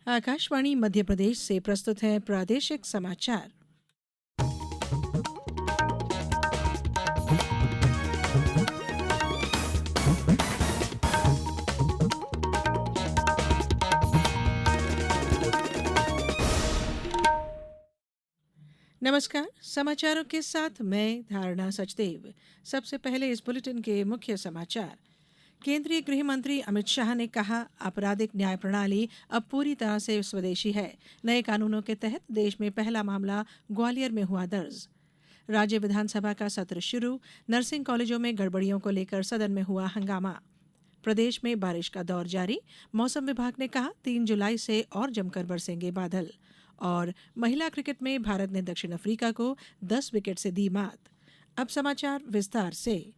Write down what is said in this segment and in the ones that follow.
आकाशवाणी मध्य प्रदेश से प्रस्तुत है प्रादेशिक समाचार। नमस्कार, समाचारों के साथ मैं धारणा सचदेव। सबसे पहले इस बुलेटिन के मुख्य समाचार। केंद्रीय गृह मंत्री अमित शाह ने कहा, आपराधिक न्याय प्रणाली अब पूरी तरह से स्वदेशी है। नए कानूनों के तहत देश में पहला मामला ग्वालियर में हुआ दर्ज। राज्य विधानसभा का सत्र शुरू, नर्सिंग कॉलेजों में गड़बड़ियों को लेकर सदन में हुआ हंगामा। प्रदेश में बारिश का दौर जारी, मौसम विभाग ने कहा 3 जुलाई से और जमकर बरसेंगे बादल। और महिला क्रिकेट में भारत ने दक्षिण अफ्रीका को 10 विकेट से दी मात। अब समाचार विस्तार से।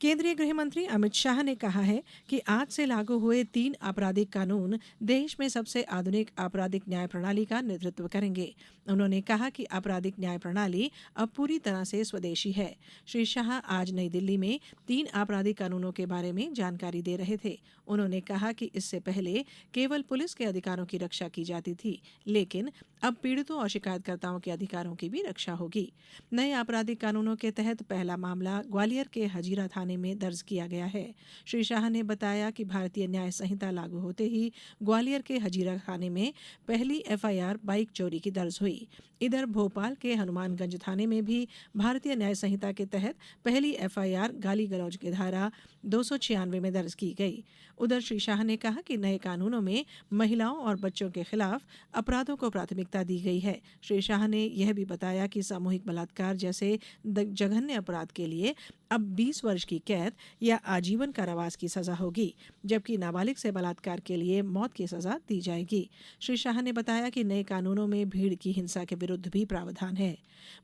केंद्रीय गृह मंत्री अमित शाह ने कहा है कि आज से लागू हुए 3 आपराधिक कानून देश में सबसे आधुनिक आपराधिक न्याय प्रणाली का नेतृत्व करेंगे। उन्होंने कहा कि आपराधिक न्याय प्रणाली अब पूरी तरह से स्वदेशी है। श्री शाह आज नई दिल्ली में 3 आपराधिक कानूनों के बारे में जानकारी दे रहे थे। उन्होंने कहा कि इससे पहले केवल पुलिस के अधिकारों की रक्षा की जाती थी, लेकिन अब पीड़ितों और शिकायतकर्ताओं के अधिकारों की भी रक्षा होगी। नए आपराधिक कानूनों के तहत पहला मामला ग्वालियर के हजीरा थाने में दर्ज किया गया है। श्री शाह ने बताया कि भारतीय न्याय संहिता लागू होते ही ग्वालियर के हजीरा थाने में पहली एफआईआर बाइक चोरी की दर्ज हुई। इधर भोपाल के हनुमानगंज थाने में भी भारतीय न्याय संहिता के तहत पहली एफआईआर गाली गलौज की धारा 296 में दर्ज की गई। उधर श्री शाह ने कहा कि नए कानूनों में महिलाओं और बच्चों के खिलाफ अपराधों को प्राथमिकता दी गई है। श्री शाह ने यह भी बताया कि सामूहिक बलात्कार जैसे जघन्य अपराध के लिए अब 20 वर्ष की कैद या आजीवन कारावास की सजा होगी, जबकि नाबालिग से बलात्कार के लिए मौत की सजा दी जाएगी। श्री शाह ने बताया कि नए कानूनों में भीड़ की हिंसा के विरुद्ध भी प्रावधान है।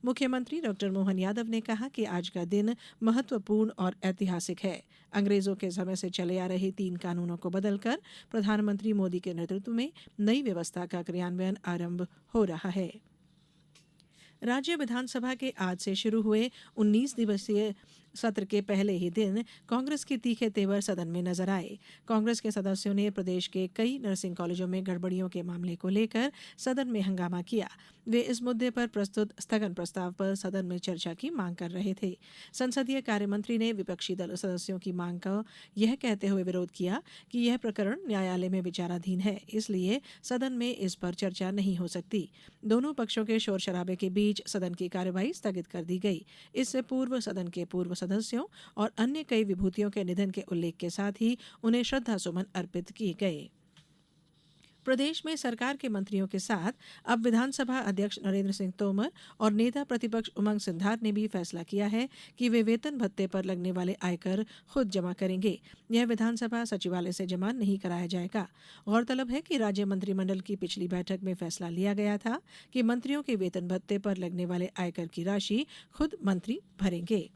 मुख्यमंत्री डॉ. मोहन यादव ने कहा कि आज का दिन महत्वपूर्ण और ऐतिहासिक है। अंग्रेजों के समय से चले आ रहे 3 कानूनों को बदलकर प्रधानमंत्री मोदी के नेतृत्व में नई व्यवस्था का क्रियान्वयन आरंभ हो रहा है। राज्य विधानसभा के आज से शुरू हुए 19 दिवसीय सत्र के पहले ही दिन कांग्रेस के तीखे तेवर सदन में नजर आए। कांग्रेस के सदस्यों ने प्रदेश के कई नर्सिंग कॉलेजों में गड़बड़ियों के मामले को लेकर सदन में हंगामा किया। वे इस मुद्दे पर प्रस्तुत स्थगन प्रस्ताव पर सदन में चर्चा की मांग कर रहे थे। संसदीय कार्य मंत्री ने विपक्षी दल सदस्यों की मांग का यह कहते हुए विरोध किया कि यह प्रकरण न्यायालय में विचाराधीन है, इसलिए सदन में इस पर चर्चा नहीं हो सकती। दोनों पक्षों के शोर शराबे के बीच सदन की कार्यवाही स्थगित कर दी गई। इससे पूर्व सदन के पूर्व सदस्यों और अन्य कई विभूतियों के निधन के उल्लेख के साथ ही उन्हें श्रद्धा सुमन अर्पित किए गए। प्रदेश में सरकार के मंत्रियों के साथ अब विधानसभा अध्यक्ष नरेंद्र सिंह तोमर और नेता प्रतिपक्ष उमंग सिंघार ने भी फैसला किया है कि वे वेतन भत्ते पर लगने वाले आयकर खुद जमा करेंगे। यह विधानसभा सचिवालय से जमा नहीं कराया जाएगा। गौरतलब है कि राज्य मंत्रिमंडल की पिछली बैठक में फैसला लिया गया था कि मंत्रियों के वेतन भत्ते पर लगने वाले आयकर की राशि खुद मंत्री भरेंगे।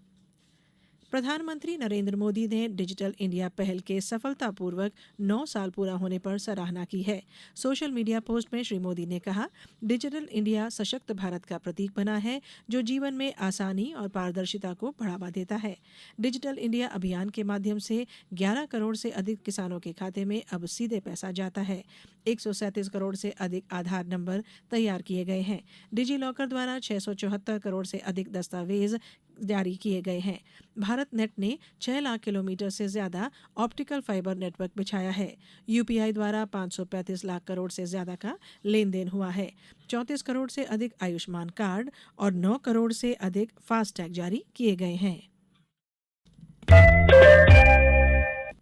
प्रधानमंत्री नरेंद्र मोदी ने डिजिटल इंडिया पहल के सफलतापूर्वक 9 साल पूरा होने पर सराहना की है। सोशल मीडिया पोस्ट में श्री मोदी ने कहा, डिजिटल इंडिया सशक्त भारत का प्रतीक बना है, जो जीवन में आसानी और पारदर्शिता को बढ़ावा देता है। डिजिटल इंडिया अभियान के माध्यम से 11 करोड़ से अधिक किसानों के खाते में अब सीधे पैसा जाता है। 137 करोड़ से अधिक आधार नंबर तैयार किए गए हैं। डिजी लॉकर द्वारा 674 करोड़ से अधिक दस्तावेज जारी किए गए हैं। भारत नेट ने 6 लाख किलोमीटर से ज्यादा ऑप्टिकल फाइबर नेटवर्क बिछाया है। यूपीआई द्वारा 535 लाख करोड़ से ज्यादा का लेन देन हुआ है। 34 करोड़ से अधिक आयुष्मान कार्ड और 9 करोड़ से अधिक फास्टैग जारी किए गए हैं।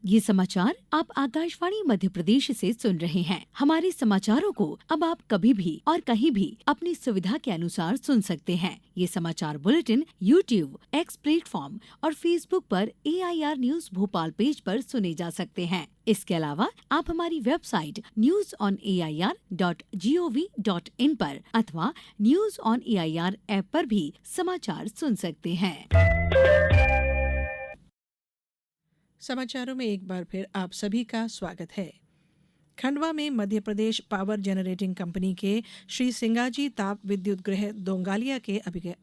ये समाचार आप आकाशवाणी मध्य प्रदेश से सुन रहे हैं। हमारे समाचारों को अब आप कभी भी और कहीं भी अपनी सुविधा के अनुसार सुन सकते हैं। ये समाचार बुलेटिन YouTube, X प्लेटफॉर्म और Facebook पर AIR न्यूज भोपाल पेज पर सुने जा सकते हैं। इसके अलावा आप हमारी वेबसाइट newsonair.gov.in पर अथवा न्यूज ऑन AIR ऐप पर भी समाचार सुन सकते हैं। समाचारों में एक बार फिर आप सभी का स्वागत है। खंडवा में Madhya Pradesh power generating company के श्री सिंगाजी ताप विद्युत गृह दोंगालिया के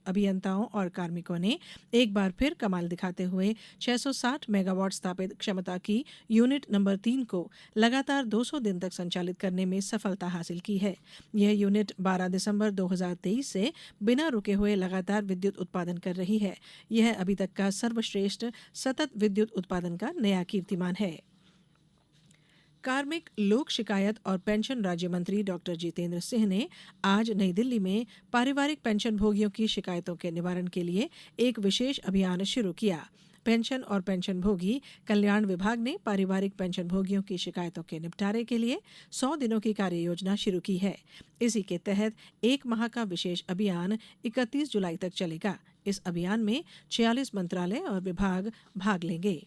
अभियंताओं और कार्मिकों ने एक बार फिर कमाल दिखाते हुए 660 मेगावाट स्थापित क्षमता की यूनिट नंबर 3 को लगातार 200 दिन तक संचालित करने में सफलता हासिल की है। यह यूनिट 12 दिसंबर 2023 से बिना रुके हुए लगातार विद्युत उत्पादन कर रही है। यह अभी तक का सर्वश्रेष्ठ सतत विद्युत उत्पादन का नया कीर्तिमान है। कार्मिक लोक शिकायत और पेंशन राज्य मंत्री डॉक्टर जितेंद्र सिंह ने आज नई दिल्ली में पारिवारिक पेंशन भोगियों की शिकायतों के निवारण के लिए एक विशेष अभियान शुरू किया। पेंशन और पेंशन भोगी कल्याण विभाग ने पारिवारिक पेंशन भोगियों की शिकायतों के निपटारे के लिए 100 दिनों की कार्य योजना शुरू की है। इसी के तहत 1 माह का विशेष अभियान 31 जुलाई तक चलेगा। इस अभियान में 46 मंत्रालय और विभाग भाग लेंगे।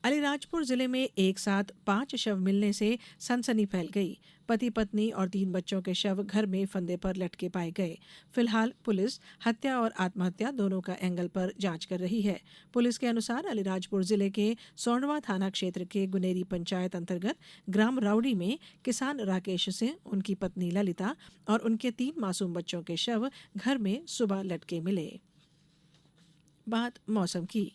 अलीराजपुर जिले में एक साथ 5 शव मिलने से सनसनी फैल गई। पति पत्नी और 3 बच्चों के शव घर में फंदे पर लटके पाए गए। फिलहाल पुलिस हत्या और आत्महत्या दोनों का एंगल पर जांच कर रही है। पुलिस के अनुसार अलीराजपुर जिले के सोंडवा थाना क्षेत्र के गुनेरी पंचायत अंतर्गत ग्राम राउडी में किसान राकेश सिंह, उनकी पत्नी ललिता और उनके 3 मासूम बच्चों के शव घर में सुबह लटके मिले। बात मौसम की।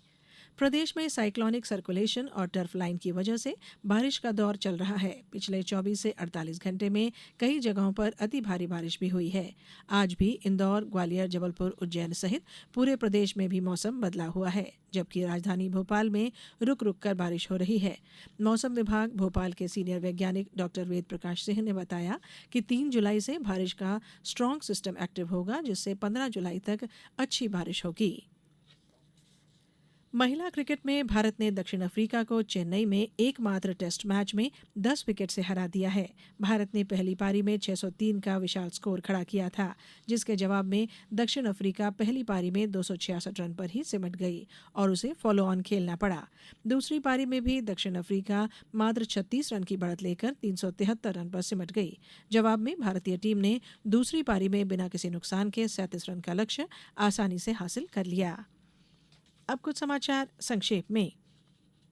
प्रदेश में साइक्लोनिक सर्कुलेशन और टर्फ लाइन की वजह से बारिश का दौर चल रहा है। पिछले 24 से 48 घंटे में कई जगहों पर अति भारी बारिश भी हुई है। आज भी इंदौर, ग्वालियर, जबलपुर, उज्जैन सहित पूरे प्रदेश में भी मौसम बदला हुआ है, जबकि राजधानी भोपाल में रुक रुक कर बारिश हो रही है। मौसम विभाग भोपाल के सीनियर वैज्ञानिक डॉक्टर वेद प्रकाश सिंह ने बताया कि 3 जुलाई से बारिश का स्ट्रांग सिस्टम एक्टिव होगा, जिससे 15 जुलाई तक अच्छी बारिश होगी। महिला क्रिकेट में भारत ने दक्षिण अफ्रीका को चेन्नई में एकमात्र टेस्ट मैच में 10 विकेट से हरा दिया है। भारत ने पहली पारी में 603 का विशाल स्कोर खड़ा किया था, जिसके जवाब में दक्षिण अफ्रीका पहली पारी में 266 रन पर ही सिमट गई और उसे फॉलो ऑन खेलना पड़ा। दूसरी पारी में भी दक्षिण अफ्रीका मात्र 36 रन की बढ़त लेकर 373 रन पर सिमट गई। जवाब में भारतीय टीम ने दूसरी पारी में बिना किसी नुकसान के 37 रन का लक्ष्य आसानी से हासिल कर लिया। अब कुछ समाचार संक्षेप में।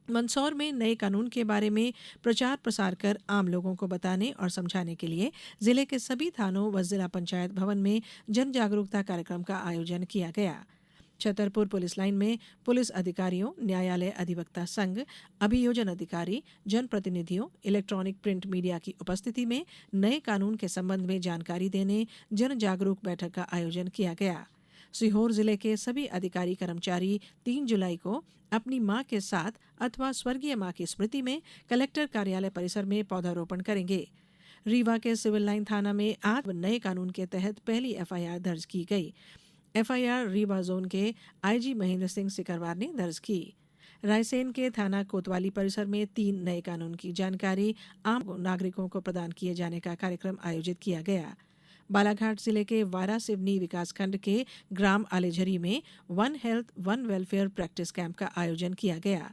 मंदसौर में नए कानून के बारे में प्रचार प्रसार कर आम लोगों को बताने और समझाने के लिए जिले के सभी थानों व जिला पंचायत भवन में जन जागरूकता कार्यक्रम का आयोजन किया गया। छतरपुर पुलिस लाइन में पुलिस अधिकारियों, न्यायालय अधिवक्ता संघ, अभियोजन अधिकारी, जनप्रतिनिधियों, इलेक्ट्रॉनिक प्रिंट मीडिया की उपस्थिति में नए कानून के संबंध में जानकारी देने जन जागरूक बैठक का आयोजन किया गया। सीहोर जिले के सभी अधिकारी कर्मचारी 3 जुलाई को अपनी मां के साथ अथवा स्वर्गीय मां की स्मृति में कलेक्टर कार्यालय परिसर में पौधारोपण करेंगे। रीवा के सिविल लाइन थाना में आज नए कानून के तहत पहली एफआईआर दर्ज की गई। एफआईआर रीवा जोन के आईजी महेंद्र सिंह सिकरवार ने दर्ज की। रायसेन के थाना कोतवाली परिसर में 3 नए कानून की जानकारी आम नागरिकों को प्रदान किए जाने का कार्यक्रम आयोजित किया गया। बालाघाट जिले के वारा सिवनी विकासखंड के ग्राम आलेझरी में one health one welfare practice camp का आयोजन किया गया।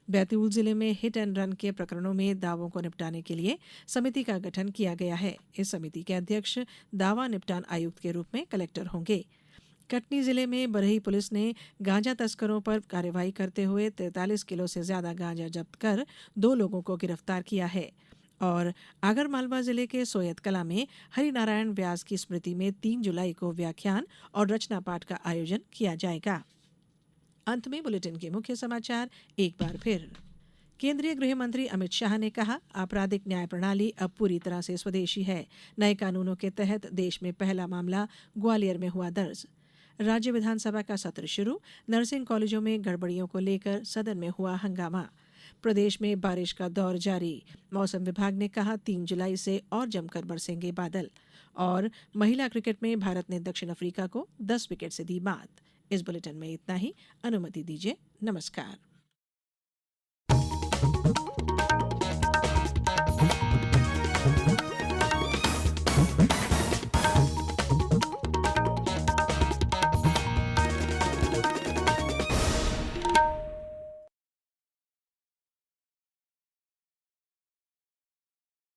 बैतूल जिले में हिट एंड रन के प्रकरणों में दावों को निपटाने के लिए समिति का गठन किया गया है। इस समिति के अध्यक्ष दावा निपटान आयुक्त के रूप में कलेक्टर होंगे। कटनी जिले में बरही पुलिस ने गांजा तस्करों पर कार्रवाई करते हुए 43 किलो से ज्यादा गांजा जब्त कर 2 लोगों को गिरफ्तार किया है। और आगरमालवा जिले के सोयत कला में हरिनारायण व्यास की स्मृति में 3 जुलाई को व्याख्यान और रचना पाठ का आयोजन किया जाएगा। अंत में बुलेटिन के मुख्य समाचार एक बार फिर। केंद्रीय गृह मंत्री अमित शाह ने कहा, आपराधिक न्याय प्रणाली अब पूरी तरह से स्वदेशी है। नए कानूनों के तहत देश में पहला मामला ग्वालियर में हुआ दर्ज। राज्य विधानसभा का सत्र शुरू, नर्सिंग कॉलेजों में गड़बड़ियों को लेकर सदन में हुआ हंगामा। प्रदेश में बारिश का दौर जारी, मौसम विभाग ने कहा 3 जुलाई से और जमकर बरसेंगे बादल। और महिला क्रिकेट में भारत ने दक्षिण अफ्रीका को 10 विकेट से दी मात। इस बुलेटिन में इतना ही। अनुमति दीजिए। नमस्कार।